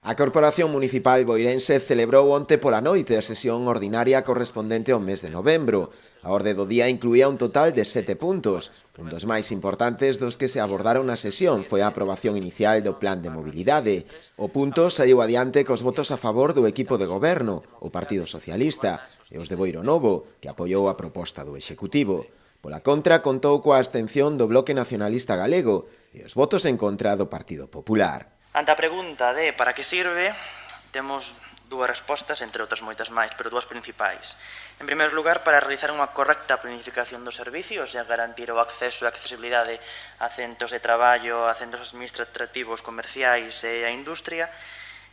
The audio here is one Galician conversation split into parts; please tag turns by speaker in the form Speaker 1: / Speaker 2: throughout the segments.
Speaker 1: A Corporación Municipal boirense celebrou onte pola noite a sesión ordinaria correspondente ao mes de novembro. A orde do día incluía un total de 7 puntos. Un dos máis importantes dos que se abordaron na sesión foi a aprobación inicial do Plan de Mobilidade. O punto saiu adiante cos votos a favor do equipo de goberno, o Partido Socialista, e os de Boiro Novo, que apoiou a proposta do Executivo. Pola contra, contou coa abstención do Bloque Nacionalista Galego e os votos en contra do Partido Popular.
Speaker 2: Ante a pregunta de para que sirve, temos dúas respostas, entre outras moitas máis, pero dúas principais. En primeiro lugar, para realizar unha correcta planificación dos servicios e garantir o acceso e accesibilidade a centros de traballo, a centros administrativos, comerciais e a industria.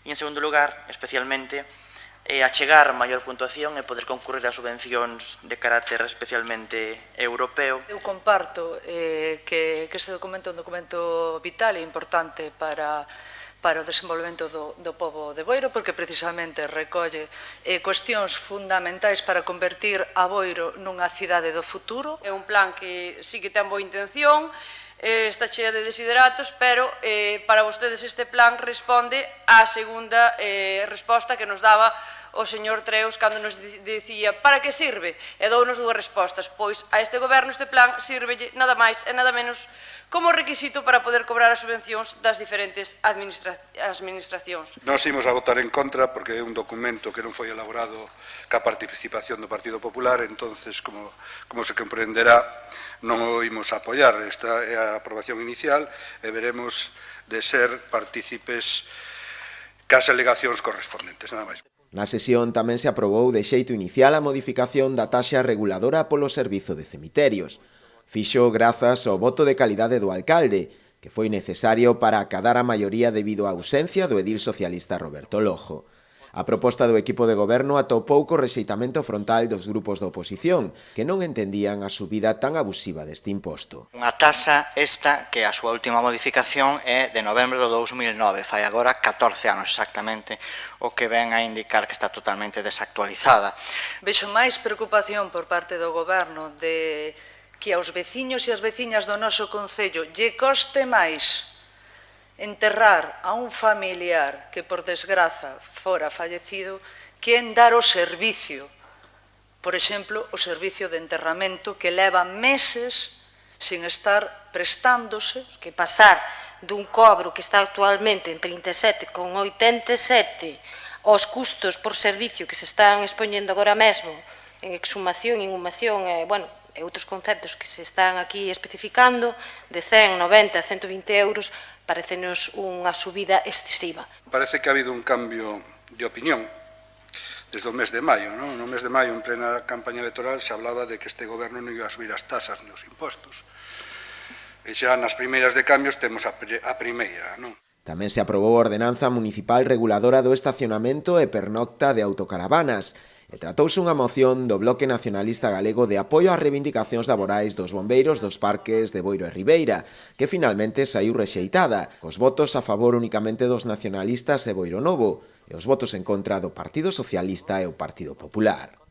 Speaker 2: E en segundo lugar, especialmente, achegar maior puntuación e poder concurrir a subvencións de carácter especialmente europeo.
Speaker 3: Eu comparto que este documento é un documento vital e importante para o desenvolvemento do pobo de Boiro, porque precisamente recolle cuestións fundamentais para convertir a Boiro nunha cidade do futuro.
Speaker 4: É un plan que sí que ten boa intención, está chea de desideratos, pero para vostedes este plan responde á segunda resposta que nos daba o señor Treus cando nos dicía para que sirve, e dounos dúas respostas. Pois a este goberno este plan sirvelle nada máis e nada menos como requisito para poder cobrar as subvencións das diferentes administracións.
Speaker 5: Nós imos a votar en contra porque é un documento que non foi elaborado ca participación do Partido Popular, entonces, como se comprenderá, non o imos a apoiar. Esta é a aprobación inicial e veremos de ser partícipes cas alegacións correspondentes, nada máis.
Speaker 1: Na sesión tamén se aprobou de xeito inicial a modificación da taxa reguladora polo servizo de cemiterios. Fixo grazas ao voto de calidade do alcalde, que foi necesario para acadar a maioría debido á ausencia do edil socialista Roberto Lojo. A proposta do equipo de goberno atopou co rexeitamento frontal dos grupos da oposición, que non entendían a subida tan abusiva deste imposto.
Speaker 6: Unha taxa esta que a súa última modificación é de novembro do 2009, fai agora 14 anos exactamente, o que ven a indicar que está totalmente desactualizada.
Speaker 3: Vexo máis preocupación por parte do goberno de que aos veciños e as veciñas do noso concello lle coste máis enterrar a un familiar que por desgraza fora fallecido que en dar o servicio, por exemplo, o servicio de enterramento que leva meses sin estar prestándose.
Speaker 7: Que pasar dun cobro que está actualmente en 37,87 aos custos por servicio que se están expoñendo agora mesmo en exhumación, inhumación e outros conceptos que se están aquí especificando, de 100, 90, 120 euros, parecenos unha subida excesiva.
Speaker 5: Parece que ha habido un cambio de opinión desde o mes de maio. No mes de maio, en plena campaña electoral, se hablaba de que este goberno non iba a subir as tasas ni os impostos. E xa nas primeiras de cambios temos a primeira, non?
Speaker 1: Tamén se aprobou a ordenanza municipal reguladora do estacionamento e pernocta de autocaravanas, e tratouse unha moción do Bloque Nacionalista Galego de apoio ás reivindicacións laborais dos bombeiros dos parques de Boiro e Ribeira, que finalmente saiu rexeitada, cos votos a favor únicamente dos nacionalistas e Boiro Novo, e os votos en contra do Partido Socialista e o Partido Popular.